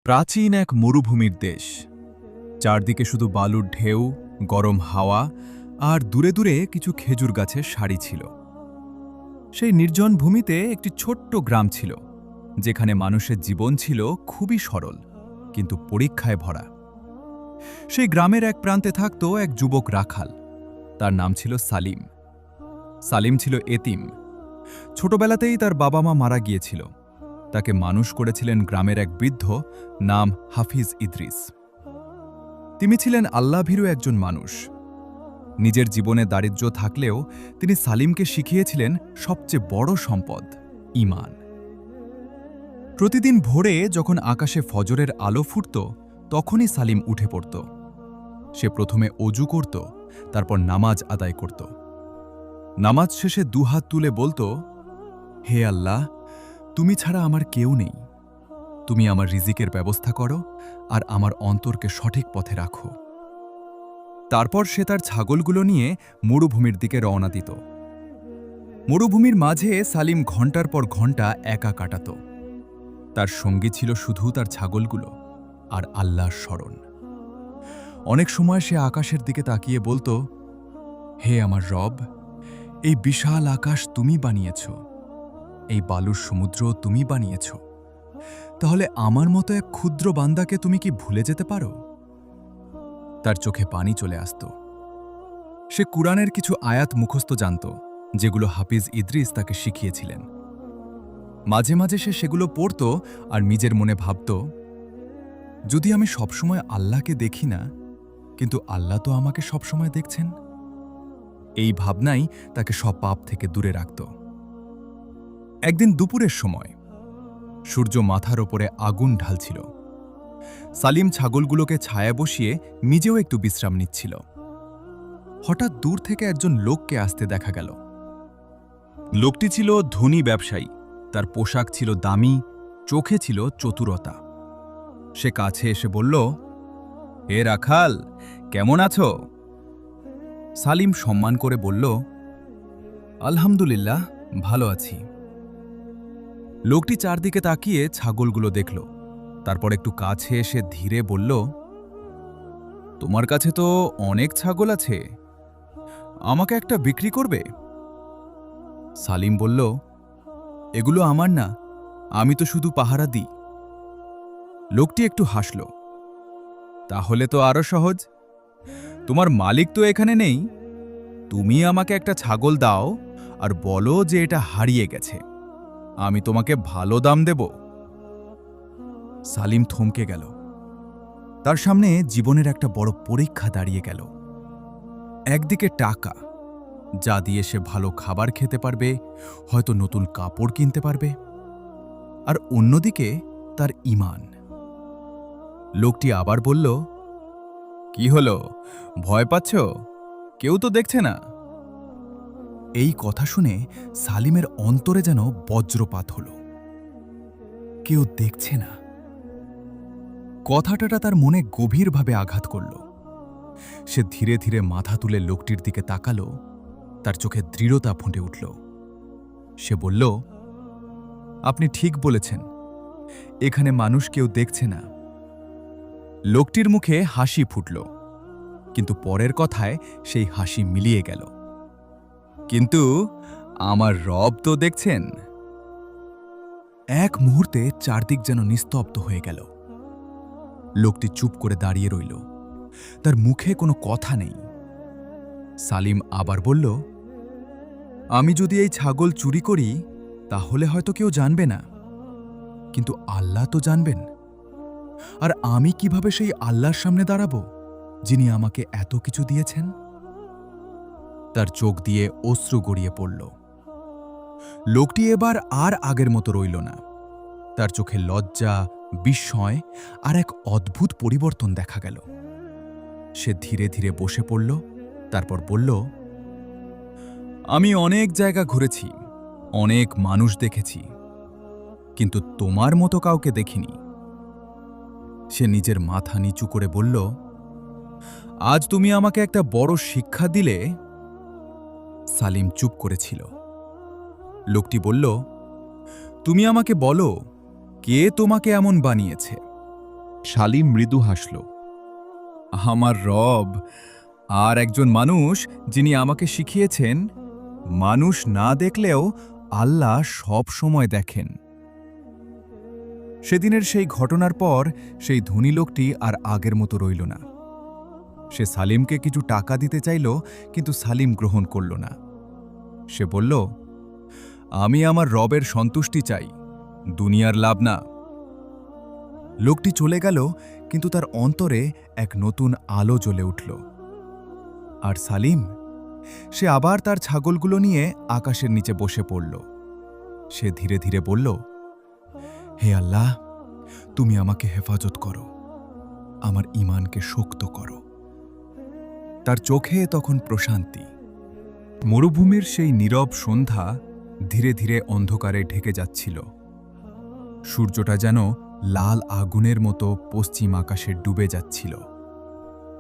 প্রাচীন এক মরুভূমির দেশ। চারদিকে শুধু বালুর ঢেউ, গরম হাওয়া আর দূরে দূরে কিছু খেজুর গাছের সারি ছিল। সেই নির্জন ভূমিতে একটি ছোট্ট গ্রাম ছিল, যেখানে মানুষের জীবন ছিল খুবই সরল কিন্তু পরীক্ষায় ভরা। সেই গ্রামের এক প্রান্তে থাকত এক যুবক রাখাল। তার নাম ছিল সালিম। সালিম ছিল এতিম। ছোটবেলাতেই তার বাবা মা মারা গিয়েছিল। তাকে মানুষ করেছিলেন গ্রামের এক বৃদ্ধ, নাম হাফিজ ইদ্রিস। তিনি ছিলেন আল্লাহভীরু একজন মানুষ। নিজের জীবনে দারিদ্র্য থাকলেও তিনি সালিমকে শিখিয়েছিলেন সবচেয়ে বড় সম্পদ, ঈমান। প্রতিদিন ভোরে যখন আকাশে ফজরের আলো ফুটত, তখনই সালিম উঠে পড়ত। সে প্রথমে অজু করত, তারপর নামাজ আদায় করত। নামাজ শেষে দুহাত তুলে বলতো, হে আল্লাহ, তুমি ছাড়া আমার কেউ নেই। তুমি আমার রিজিকের ব্যবস্থা করো আর আমার অন্তরকে সঠিক পথে রাখো। তারপর সে তার ছাগলগুলো নিয়ে মরুভূমির দিকে রওনা দিত। মরুভূমির মাঝে সালিম ঘণ্টার পর ঘণ্টা একা কাটাত। তার সঙ্গী ছিল শুধু তার ছাগলগুলো আর আল্লাহর স্মরণ। অনেক সময় সে আকাশের দিকে তাকিয়ে বলতো, হে আমার রব, এই বিশাল আকাশ তুমি বানিয়েছ, এই বালুর সমুদ্র তুমি বানিয়েছ, তাহলে আমার মতো এক ক্ষুদ্র বান্দাকে তুমি কি ভুলে যেতে পারো? তার চোখে পানি চলে আসত। সে কুরআনের কিছু আয়াত মুখস্থ জানত, যেগুলো হাফিজ ইদ্রিস তাকে শিখিয়েছিলেন। মাঝে মাঝে সে সেগুলো পড়ত আর নিজের মনে ভাবত, যদি আমি সবসময় আল্লাহকে দেখি না, কিন্তু আল্লাহ তো আমাকে সবসময় দেখছেন। এই ভাবনাই তাকে সব পাপ থেকে দূরে রাখত। একদিন দুপুরের সময় সূর্য মাথার ওপরে আগুন ঢালছিল। সালিম ছাগলগুলোকে ছায়া বসিয়ে নিজেও একটু বিশ্রাম নিচ্ছিল। হঠাৎ দূর থেকে একজন লোককে আসতে দেখা গেল। লোকটি ছিল ধনী ব্যবসায়ী। তার পোশাক ছিল দামি, চোখে ছিল চতুরতা। সে কাছে এসে বলল, হে রাখাল, কেমন আছো? সালিম সম্মান করে বলল, আলহামদুলিল্লাহ, ভালো আছি। লোকটি চারদিকে তাকিয়ে ছাগলগুলো দেখল, তারপর একটু কাছে এসে ধীরে বলল, তোমার কাছে তো অনেক ছাগল আছে, আমাকে একটা বিক্রি করবে? সালিম বলল, এগুলো আমার না, আমি তো শুধু পাহারা দিই। লোকটি একটু হাসল, তাহলে তো আরো সহজ। তোমার মালিক তো এখানে নেই, তুমি আমাকে একটা ছাগল দাও আর বলো যে এটা হারিয়ে গেছে, আমি তোমাকে ভালো দাম দেব। সালিম থমকে গেল। তার সামনে জীবনের একটা বড় পরীক্ষা দাঁড়িয়ে গেল। একদিকে টাকা, যা দিয়ে সে ভালো খাবার খেতে পারবে, হয়তো নতুন কাপড় কিনতে পারবে, আর অন্যদিকে তার ঈমান। লোকটি আবার বলল, কি হলো, ভয় পাচ্ছ? কেউ তো দেখছে না। এই কথা শুনে সালিমের অন্তরে যেন বজ্রপাত হল। কেউ দেখছে না। কথাটা তার মনে গভীরভাবে আঘাত করল। সে ধীরে ধীরে মাথা তুলে লোকটির দিকে তাকালো। তার চোখে দৃঢ়তা ফুটে উঠল। সে বলল, আপনি ঠিক বলেছেন, এখানে মানুষ কেউ দেখছে না। লোকটির মুখে হাসি ফুটল, কিন্তু পরের কথায় সেই হাসি মিলিয়ে গেল। কিন্তু আমার রব তো দেখছেন। এক মুহূর্তে চারদিক যেন নিস্তব্ধ হয়ে গেল। লোকটি চুপ করে দাঁড়িয়ে রইল, তার মুখে কোনো কথা নেই। সালিম আবার বলল, আমি যদি এই ছাগল চুরি করি, তাহলে হয়তো কেউ জানবে না, কিন্তু আল্লাহ তো জানবেন। আর আমি কিভাবে সেই আল্লাহর সামনে দাঁড়াবো, যিনি আমাকে এত কিছু দিয়েছেন? তার চোখ দিয়ে অশ্রু গড়িয়ে পড়ল। লোকটি এবার আর আগের মতো রইল না। তার চোখে লজ্জা, বিস্ময় আর এক অদ্ভুত পরিবর্তন দেখা গেল। সে ধীরে ধীরে বসে পড়ল, তারপর বলল, আমি অনেক জায়গা ঘুরেছি, অনেক মানুষ দেখেছি, কিন্তু তোমার মতো কাউকে দেখিনি। সে নিজের মাথা নিচু করে বলল, আজ তুমি আমাকে একটা বড় শিক্ষা দিলে। সালিম চুপ করেছিল। লোকটি বলল, তুমি আমাকে বলো, কে তোমাকে এমন বানিয়েছে? সালিম মৃদু হাসল। আমার রব আর একজন মানুষ যিনি আমাকে শিখিয়েছেন, মানুষ না দেখলেও আল্লাহ সব সময় দেখেন। সেদিনের সেই ঘটনার পর সেই ধনী লোকটি আর আগের মতো রইল না। সে সালিমকে কিছু টাকা দিতে চাইল, কিন্তু সালিম গ্রহণ করল না। সে বলল, আমি আমার রবের সন্তুষ্টি চাই, দুনিয়ার লাভ না। লোকটি চলে গেল, কিন্তু তার অন্তরে এক নতুন আলো জ্বলে উঠল। আর সালিম, সে আবার তার ছাগলগুলো নিয়ে আকাশের নিচে বসে পড়ল। সে ধীরে ধীরে বলল, হে আল্লাহ, তুমি আমাকে হেফাজত করো, আমার ঈমানকে শক্ত করো। তার চোখে তখন প্রশান্তি। মরুভূমির সেই নীরব সন্ধ্যা ধীরে ধীরে অন্ধকারে ঢেকে যাচ্ছিল। সূর্যটা যেন লাল আগুনের মতো পশ্চিম আকাশে ডুবে যাচ্ছিল,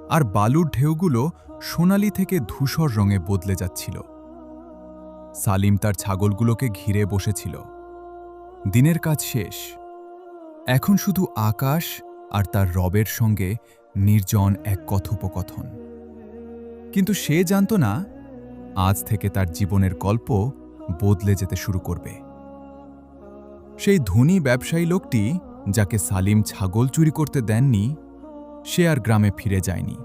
আর বালুর ঢেউগুলো সোনালি থেকে ধূসর রঙে বদলে যাচ্ছিল। সালিম তার ছাগলগুলোকে ঘিরে বসেছিল। দিনের কাজ শেষ, এখন শুধু আকাশ আর তার রবের সঙ্গে নির্জন এক কথোপকথন। কিন্তু সে জানত না, আজ থেকে তার জীবনের গল্প বদলে যেতে শুরু করবে। সেই ধনী ব্যবসায়ী লোকটি, যাকে সালিম ছাগল চুরি করতে দেননি, সে আর গ্রামে ফিরে যায়নি।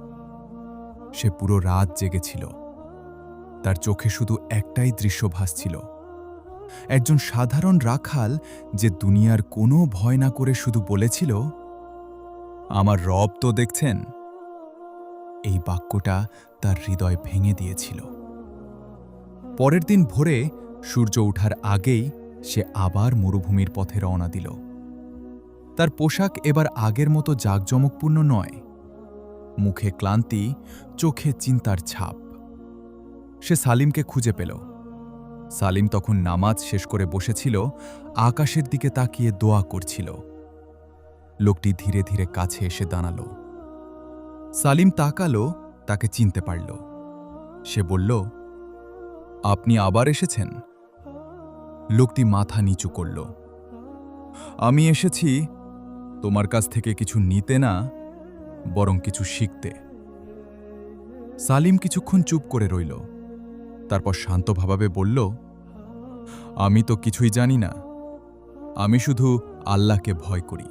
সে পুরো রাত জেগেছিল। তার চোখে শুধু একটাই দৃশ্য ভাসছিল, একজন সাধারণ রাখাল যে দুনিয়ার কোনো ভয় না করে শুধু বলেছিল, আমার রব তো দেখছেন। এই বাক্যটা তার হৃদয় ভেঙে দিয়েছিল। পরের দিন ভোরে সূর্য ওঠার আগেই সে আবার মরুভূমির পথে রওনা দিল। তার পোশাক এবার আগের মতো জাঁকজমকপূর্ণ নয়, মুখে ক্লান্তি, চোখে চিন্তার ছাপ। সে সালিমকে খুঁজে পেল। সালিম তখন নামাজ শেষ করে বসেছিল, আকাশের দিকে তাকিয়ে দোয়া করছিল। লোকটি ধীরে ধীরে কাছে এসে দাঁড়াল। সালিম তাকালো, তাকে চিনতে পারল। সে বলল, আপনি আবার এসেছেন? লোকটি মাথা নিচু করল। আমি এসেছি তোমার কাছ থেকে কিছু নিতে না, বরং কিছু শিখতে। সালিম কিছুক্ষণ চুপ করে রইল, তারপর শান্তভাবে বলল, আমি তো কিছুই জানি না, আমি শুধু আল্লাহকে ভয় করি।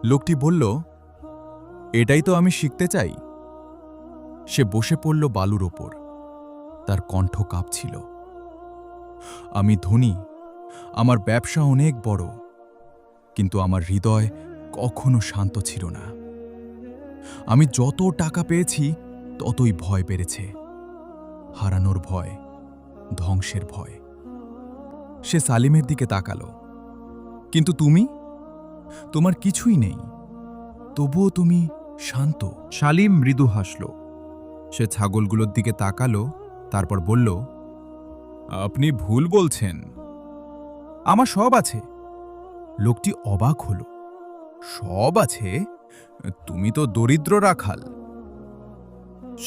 লোকটি বলল, এটাই তো আমি শিখতে চাই। সে বসে পড়ল বালুর ওপর, তার কণ্ঠ কাঁপছিল। আমি ধনী, আমার ব্যবসা অনেক বড়, কিন্তু আমার হৃদয় কখনো শান্ত ছিল না। আমি যত টাকা পেয়েছি ততই ভয় বেড়েছে, হারানোর ভয়, ধ্বংসের ভয়। সে সালিমের দিকে তাকালো। কিন্তু তুমি, তোমার কিছুই নেই, তবুও তুমি শান্ত। সালিম মৃদু হাসল। সে ছাগলগুলোর দিকে তাকালো, তারপর বলল, আপনি ভুল বলছেন, আমার সব আছে। লোকটি অবাক হল। সব আছে? তুমি তো দরিদ্র রাখাল।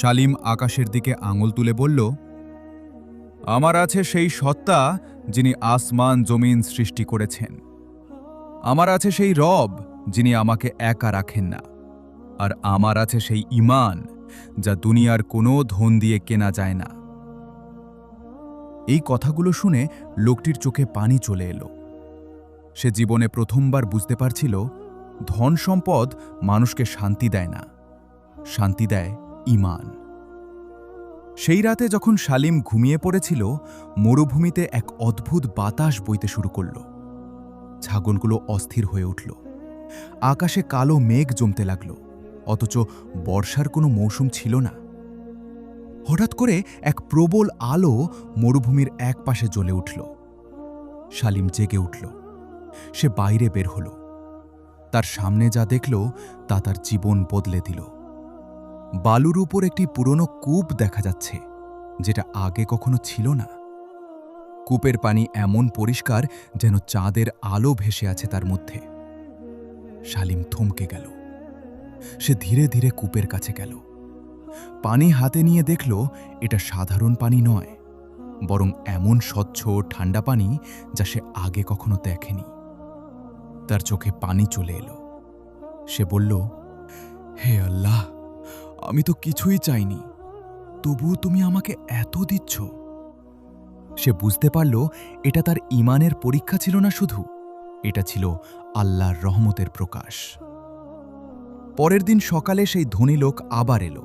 সালিম আকাশের দিকে আঙুল তুলে বলল, আমার আছে সেই সত্তা যিনি আসমান জমিন সৃষ্টি করেছেন। আমার আছে সেই রব যিনি আমাকে একা রাখেন না। আর আমার আছে সেই ঈমান যা দুনিয়ার কোনো ধন দিয়ে কেনা যায় না। এই কথাগুলো শুনে লোকটির চোখে পানি চলে এলো। সে জীবনে প্রথমবার বুঝতে পারছিল, ধন সম্পদ মানুষকে শান্তি দেয় না, শান্তি দেয় ঈমান। সেই রাতে যখন সালিম ঘুমিয়ে পড়েছিল, মরুভূমিতে এক অদ্ভুত বাতাস বইতে শুরু করল। ছাগলগুলো অস্থির হয়ে উঠল। আকাশে কালো মেঘ জমতে লাগল, অথচ বর্ষার কোনো মৌসুম ছিল না। হঠাৎ করে এক প্রবল আলো মরুভূমির এক পাশে জ্বলে উঠল। সালিম জেগে উঠল। সে বাইরে বের হল। তার সামনে যা দেখল তা তার জীবন বদলে দিল। বালুর উপর একটি পুরনো কূপ দেখা যাচ্ছে, যেটা আগে কখনো ছিল না। কূপের পানি এমন পরিষ্কার যেন চাঁদের আলো ভেসে আছে তার মধ্যে। সালিম থমকে গেল। সে ধীরে ধীরে কূপের কাছে গেল। পানি হাতে নিয়ে দেখল এটা সাধারণ পানি নয়, বরং এমন স্বচ্ছ ঠান্ডা পানি যা সে আগে কখনো দেখেনি। তার চোখে পানি চলে এলো। সে বলল, হে আল্লাহ, আমি তো কিছুই চাইনি, তবুও তুমি আমাকে এত দিচ্ছ। সে বুঝতে পারল এটা তার ঈমানের পরীক্ষা ছিল না, শুধু এটা ছিল আল্লাহর রহমতের প্রকাশ। পরের দিন সকালে সেই ধনী লোক আবার এলো,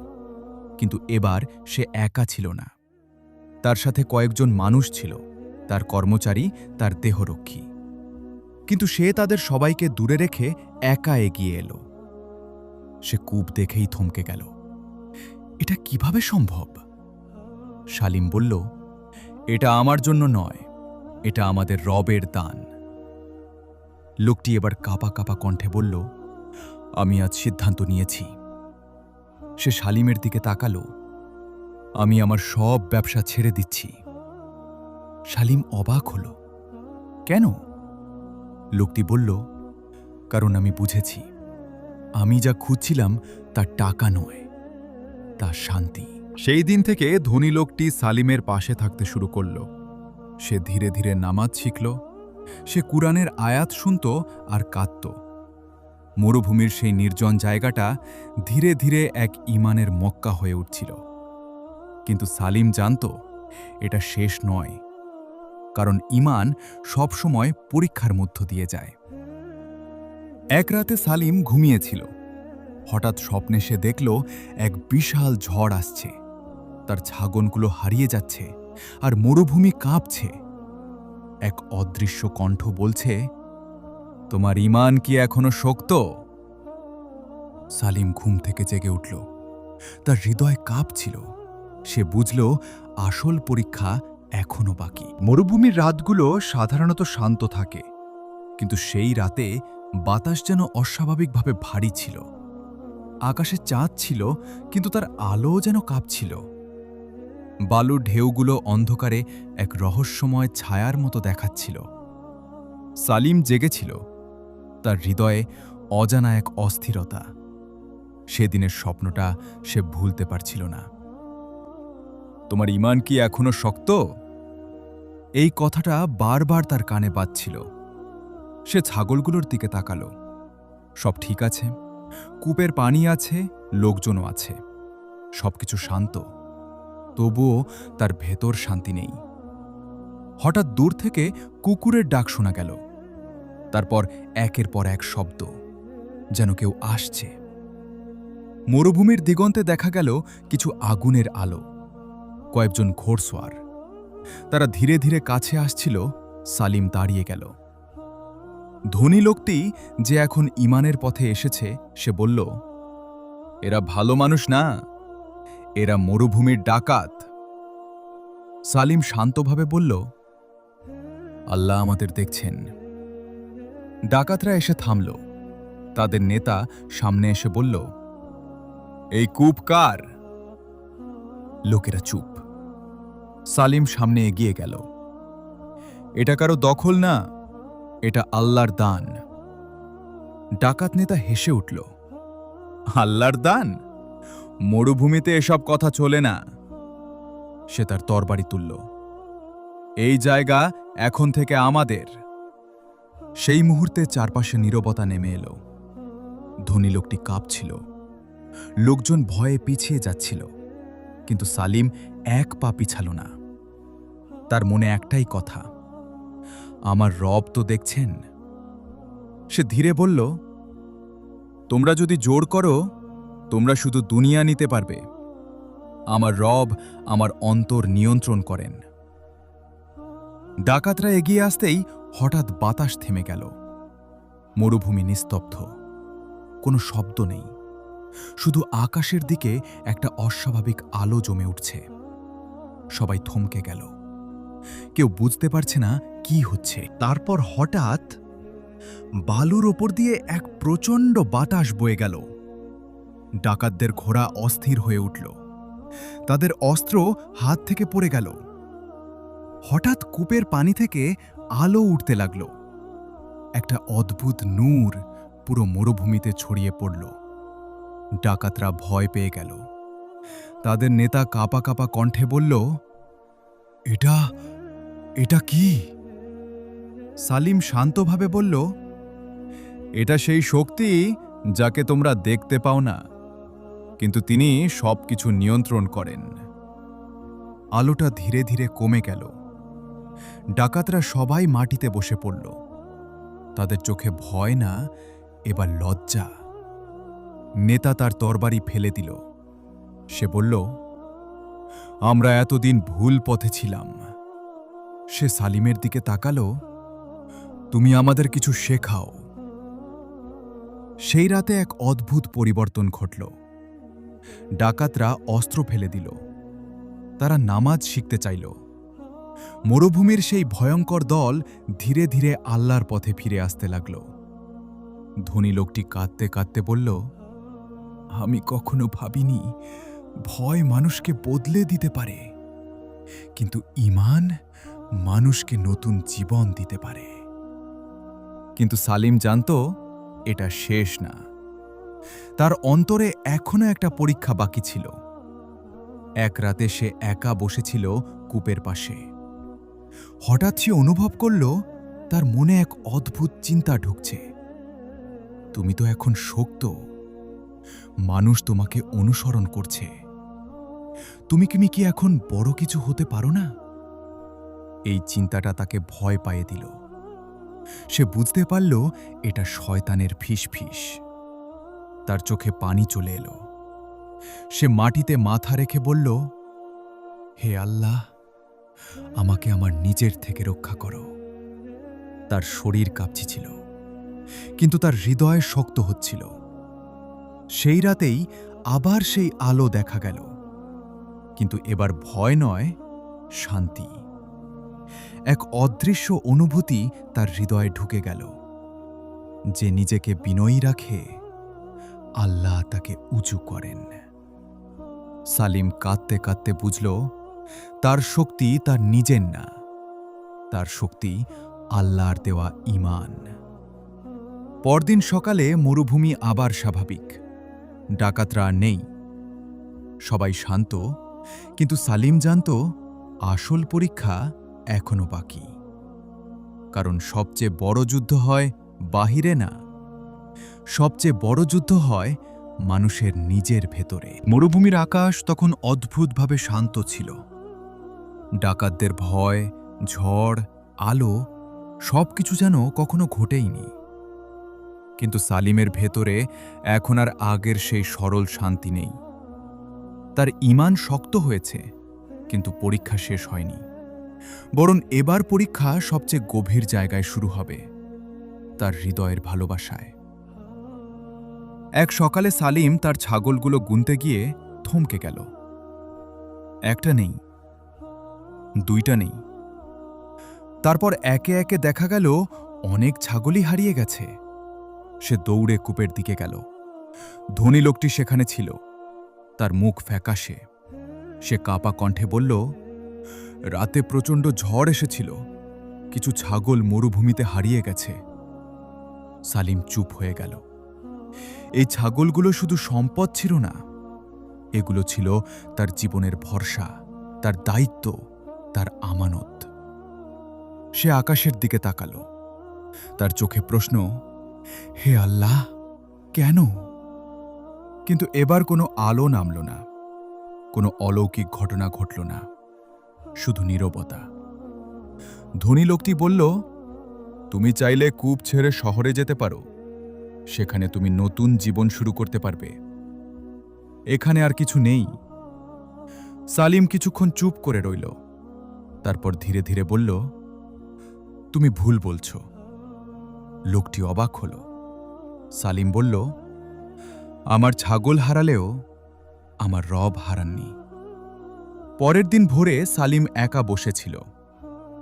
কিন্তু এবার সে একা ছিল না। তার সাথে কয়েকজন মানুষ ছিল, তার কর্মচারী, তার দেহরক্ষী। কিন্তু সে তাদের সবাইকে দূরে রেখে একা এগিয়ে এলো। সে কূপ দেখেই থমকে গেল। এটা কিভাবে সম্ভব? সালিম বলল, এটা আমার জন্য নয়, এটা আমাদের রবের দান। লোকটি এবার কাঁপা কাঁপা কণ্ঠে বলল, আমি আজ সিদ্ধান্ত নিয়েছি। সে সালিমের দিকে তাকালো, আমি আমার সব ব্যবসা ছেড়ে দিচ্ছি। সালিম অবাক হল, কেন? লোকটি বলল, কারণ আমি বুঝেছি, আমি যা খুঁজছিলাম তা টাকা নয়, তা শান্তি। সেই দিন থেকে ধনী লোকটি সালিমের পাশে থাকতে শুরু করল। সে ধীরে ধীরে নামাজ শিখল, সে কুরআনের আয়াত শুনত আর কাঁদত। মরুভূমির সেই নির্জন জায়গাটা ধীরে ধীরে এক ঈমানের মক্কা হয়ে উঠছিল। কিন্তু সালিম জানত এটা শেষ নয়, কারণ ঈমান সবসময় পরীক্ষার মধ্য দিয়ে যায়। এক রাতে সালিম ঘুমিয়েছিল। হঠাৎ স্বপ্নে সে দেখল এক বিশাল ঝড় আসছে, তার ছাগলগুলো হারিয়ে যাচ্ছে আর মরুভূমি কাঁপছে। এক অদৃশ্য কণ্ঠ বলছে, তোমার ঈমান কি এখনো শক্ত? সালিম ঘুম থেকে জেগে উঠল। তার হৃদয় কাঁপছিল। সে বুঝল আসল পরীক্ষা এখনো বাকি। মরুভূমির রাতগুলো সাধারণত শান্ত থাকে, কিন্তু সেই রাতে বাতাস যেন অস্বাভাবিকভাবে ভারী ছিল। আকাশে চাঁদ ছিল, কিন্তু তার আলো যেন কাঁপছিল। বালুর ঢেউগুলো অন্ধকারে এক রহস্যময় ছায়ার মতো দেখাচ্ছিল। সালিম জেগেছিল, তার হৃদয়ে অজানা এক অস্থিরতা। সেদিনের স্বপ্নটা সে ভুলতে পারছিল না। তোমার ঈমান কি এখনো শক্ত? এই কথাটা বারবার তার কানে বাজছিল। সে ছাগলগুলোর দিকে তাকালো। সব ঠিক আছে, কূপের পানি আছে, লোকজনও আছে, সবকিছু শান্ত। তবুও তার ভেতর শান্তি নেই। হঠাৎ দূর থেকে কুকুরের ডাক শোনা গেল। তারপর একের পর এক শব্দ, যেন কেউ আসছে। মরুভূমির দিগন্তে দেখা গেল কিছু আগুনের আলো, কয়েকজন ঘোড়সওয়ার। তারা ধীরে ধীরে কাছে আসছিল। সালিম দাঁড়িয়ে গেল। ধনী লোকটি, যে এখন ঈমানের পথে এসেছে, সে বলল, এরা ভালো মানুষ না, এরা মরুভূমির ডাকাত। সালিম শান্তভাবে বলল, আল্লাহ আমাদের দেখছেন। ডাকাতরা এসে থামল। তাদের নেতা সামনে এসে বলল, এই কূপ কার? লোকেরা চুপ। সালিম সামনে এগিয়ে গেল। এটা কারো দখল না, এটা আল্লাহর দান। ডাকাত নেতা হেসে উঠল, আল্লাহর দান? মরুভূমিতে এসব কথা চলে না। সে তার তরবারি তুলল, এই জায়গা এখন থেকে আমাদের। সেই মুহূর্তে চারপাশে নীরবতা নেমে এলো। ধনী লোকটি কাঁপছিল। লোকজন ভয়ে পিছিয়ে যাচ্ছিল, কিন্তু সালিম এক পা পিছাল না। তার মনে একটাই কথা, আমার রব তো দেখছেন। সে ধীরে বলল, তোমরা যদি জোর করো, তোমরা শুধু দুনিয়া নিতে পারবে। আমার রব আমার অন্তর নিয়ন্ত্রণ করেন। ডাকাতরা এগিয়ে আসতেই হঠাৎ বাতাস থেমে গেল। মরুভূমি নিস্তব্ধ, কোনো শব্দ নেই, শুধু আকাশের দিকে একটা অস্বাভাবিক আলো জমে উঠছে। সবাই থমকে গেল, কেউ বুঝতে পারছে না কি হচ্ছে। তারপর হঠাৎ বালুর ওপর দিয়ে এক প্রচণ্ড বাতাস বয়ে গেল। ডাকাতদের ঘোড়া অস্থির হয়ে উঠল, তাদের অস্ত্র হাত থেকে পড়ে গেল। হঠাৎ কূপের পানি থেকে আলো উঠতে লাগল। একটা অদ্ভুত নূর পুরো মরুভূমিতে ছড়িয়ে পড়ল। ডাকাতরা ভয় পেয়ে গেল। তাদের নেতা কাঁপা কাঁপা কণ্ঠে বলল, এটা এটা কি? সালিম শান্তভাবে বলল, এটা সেই শক্তি যাকে তোমরা দেখতে পাও না, কিন্তু তিনি সবকিছু নিয়ন্ত্রণ করেন। আলোটা ধীরে ধীরে কমে গেল। ডাকাতরা সবাই মাটিতে বসে পড়ল। তাদের চোখে ভয় না, এবার লজ্জা। নেতা তার তরবারি ফেলে দিল। সে বলল, আমরা এতদিন ভুল পথে ছিলাম। সে সালিমের দিকে তাকালো, তুমি আমাদের কিছু শেখাও। সেই রাতে এক অদ্ভুত পরিবর্তন ঘটল। ডাকাতরা অস্ত্র ফেলে দিল। তারা নামাজ শিখতে চাইল। মরুভূমির সেই ভয়ঙ্কর দল ধীরে ধীরে আল্লাহর পথে ফিরে আসতে লাগল। ধনী লোকটি কাঁদতে কাঁদতে বলল, আমি কখনো ভাবিনি ভয় মানুষকে বদলে দিতে পারে, কিন্তু ঈমান মানুষকে নতুন জীবন দিতে পারে। কিন্তু সালিম জানত এটা শেষ না। তার অন্তরে এখনো একটা পরীক্ষা বাকি ছিল। এক রাতে সে একা বসেছিল কূপের পাশে। হঠাৎ সে অনুভব করল তার মনে এক অদ্ভুত চিন্তা ঢুকছে। তুমি তো এখন শক্ত, মানুষ তোমাকে অনুসরণ করছে। তুমি কি এখন বড় কিছু হতে পারো না? এই চিন্তাটা তাকে ভয় পাইয়ে দিল। সে বুঝতে পারল এটা শয়তানের ফিসফিস। তার চোখে পানি চলে এলো। সে মাটিতে মাথা রেখে বলল, হে আল্লাহ, আমাকে আমার নিজের থেকে রক্ষা করো। তার শরীর কাঁপছিল, কিন্তু তার হৃদয় শক্ত হচ্ছিল। সেই রাতেই আবার সেই আলো দেখা গেল, কিন্তু এবার ভয় নয়, শান্তি। এক অদৃশ্য অনুভূতি তার হৃদয়ে ঢুকে গেল। যে নিজেকে বিনয়ী রাখে, আল্লাহ তাকে উঁচু করেন। সালিম কাঁদতে কাঁদতে বুঝল তার শক্তি তার নিজের না, তার শক্তি আল্লাহর দেওয়া ঈমান। পরদিন সকালে মরুভূমি আবার স্বাভাবিক। ডাকাতরা আর নেই। সবাই শান্ত, কিন্তু সালিম জানত আসল পরীক্ষা এখনো বাকি। কারণ সবচেয়ে বড় যুদ্ধ হয় বাহিরে না, সবচেয়ে বড় যুদ্ধ হয় মানুষের নিজের ভেতরে। মরুভূমির আকাশ তখন অদ্ভুতভাবে শান্ত ছিল। ডাকাতদের ভয়, ঝড়, আলো সবকিছু যেন কখনো ঘটেইনি। কিন্তু সালিমের ভেতরে এখন আর আগের সেই সরল শান্তি নেই। তার ঈমান শক্ত হয়েছে, কিন্তু পরীক্ষা শেষ হয়নি। বরং এবার পরীক্ষা সবচেয়ে গভীর জায়গায় শুরু হবে, তার হৃদয়ের ভালোবাসায়। এক সকালে সালিম তার ছাগলগুলো গুনতে গিয়ে থমকে গেল। একটা নেই, দুইটা নেই। তারপর একে একে দেখা গেল অনেক ছাগলই হারিয়ে গেছে। সে দৌড়ে কূপের দিকে গেল। ধনী লোকটি সেখানে ছিল। তার মুখ ফ্যাকাশে। সে কাঁপা কণ্ঠে বলল, রাতে প্রচণ্ড ঝড় এসেছিল, কিছু ছাগল মরুভূমিতে হারিয়ে গেছে। সালিম চুপ হয়ে গেল। এই ছাগলগুলো শুধু সম্পদ ছিল না, এগুলো ছিল তার জীবনের ভরসা, তার দায়িত্ব, তার আমানত। সে আকাশের দিকে তাকাল। তার চোখে প্রশ্ন, হে আল্লাহ, কেন? কিন্তু এবার কোনো আলো নামল না, কোনো অলৌকিক ঘটনা ঘটল না, শুধু নীরবতা। ধনী লোকটি বলল, তুমি চাইলে কূপ ছেড়ে শহরে যেতে পারো। সেখানে তুমি নতুন জীবন শুরু করতে পারবে। এখানে আর কিছু নেই। সালিম কিছুক্ষণ চুপ করে রইল। তারপর ধীরে ধীরে বলল, তুমি ভুল বলছ। লোকটি অবাক হল। সালিম বলল, আমার ছাগল হারালেও আমার রব হারাননি। পরের দিন ভোরে সালিম একা বসেছিল।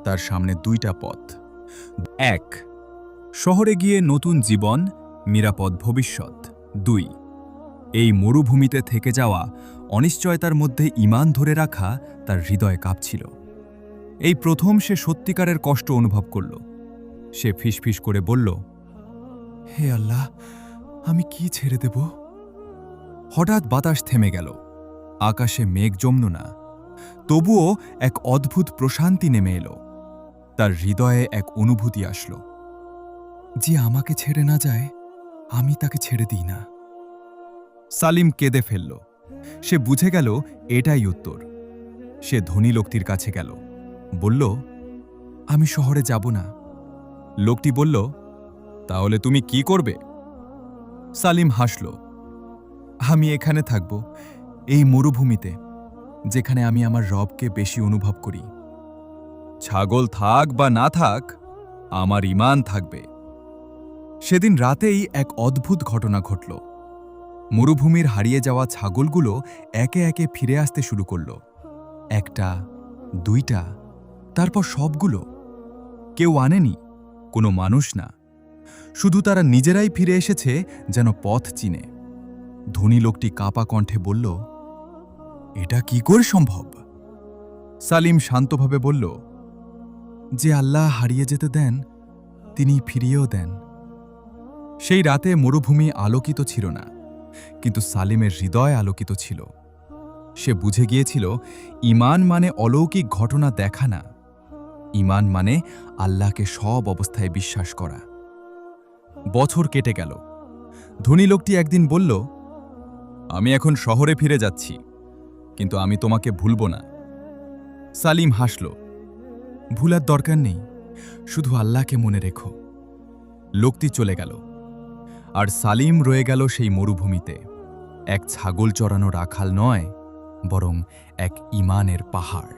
তার সামনে দুইটা পথ। এক, শহরে গিয়ে নতুন জীবন, নিরাপদ ভবিষ্যৎ। 2, এই মরুভূমিতে থেকে যাওয়া অনিশ্চয়তার মধ্যে ঈমান ধরে রাখা তার হৃদয় কাঁপছিল। এই প্রথম সে সত্যিকারের কষ্ট অনুভব করল। সে ফিসফিস করে বলল, হে আল্লাহ, আমি কি ছেড়ে দেব? হঠাৎ বাতাস থেমে গেল। আকাশে মেঘ জমল না। তবুও এক অদ্ভুত প্রশান্তি নেমে এলো। তার হৃদয়ে এক অনুভূতি আসলো, যে আমাকে ছেড়ে না যায় আমি তাকে ছেড়ে দিই না। সালিম কেঁদে ফেলল। সে বুঝে গেল এটাই উত্তর। সে ধনী লোকটির কাছে গেল, বলল, আমি শহরে যাব না। লোকটি বলল, তাহলে তুমি কি করবে? সালিম হাসল, আমি এখানে থাকব, এই মরুভূমিতে, যেখানে আমি আমার রবকে বেশি অনুভব করি। ছাগল থাক বা না থাক, আমার ঈমান থাকবে। সেদিন রাতেই এক অদ্ভুত ঘটনা ঘটল। মরুভূমির হারিয়ে যাওয়া ছাগলগুলো একে একে ফিরে আসতে শুরু করল। একটা, দুইটা, তারপর সবগুলো। কেউ আনেনি, কোনো মানুষ না, শুধু তারা নিজেরাই ফিরে এসেছে যেন পথ চিনে। ধনী লোকটি কাঁপা কণ্ঠে বলল, এটা কি করে সম্ভব? সালিম শান্তভাবে বলল, যে আল্লাহ হারিয়ে যেতে দেন তিনি ফিরিয়েও দেন। সেই রাতে মরুভূমি আলোকিত ছিল না, কিন্তু সালিমের হৃদয় আলোকিত ছিল। সে বুঝে গিয়েছিল, ঈমান মানে অলৌকিক ঘটনা দেখা না, ঈমান মানে আল্লাহকে সব অবস্থায় বিশ্বাস করা। বছর কেটে গেল। ধনী লোকটি একদিন বলল, আমি এখন শহরে ফিরে যাচ্ছি, কিন্তু আমি তোমাকে ভুলব না। সালিম হাসল, ভুলার দরকার নেই, শুধু আল্লাহকে মনে রেখো। লোকটি চলে গেল, আর সালিম রয়ে গেল সেই মরুভূমিতে, এক ছাগল চরানো রাখাল নয়, বরং এক ঈমানের পাহাড়।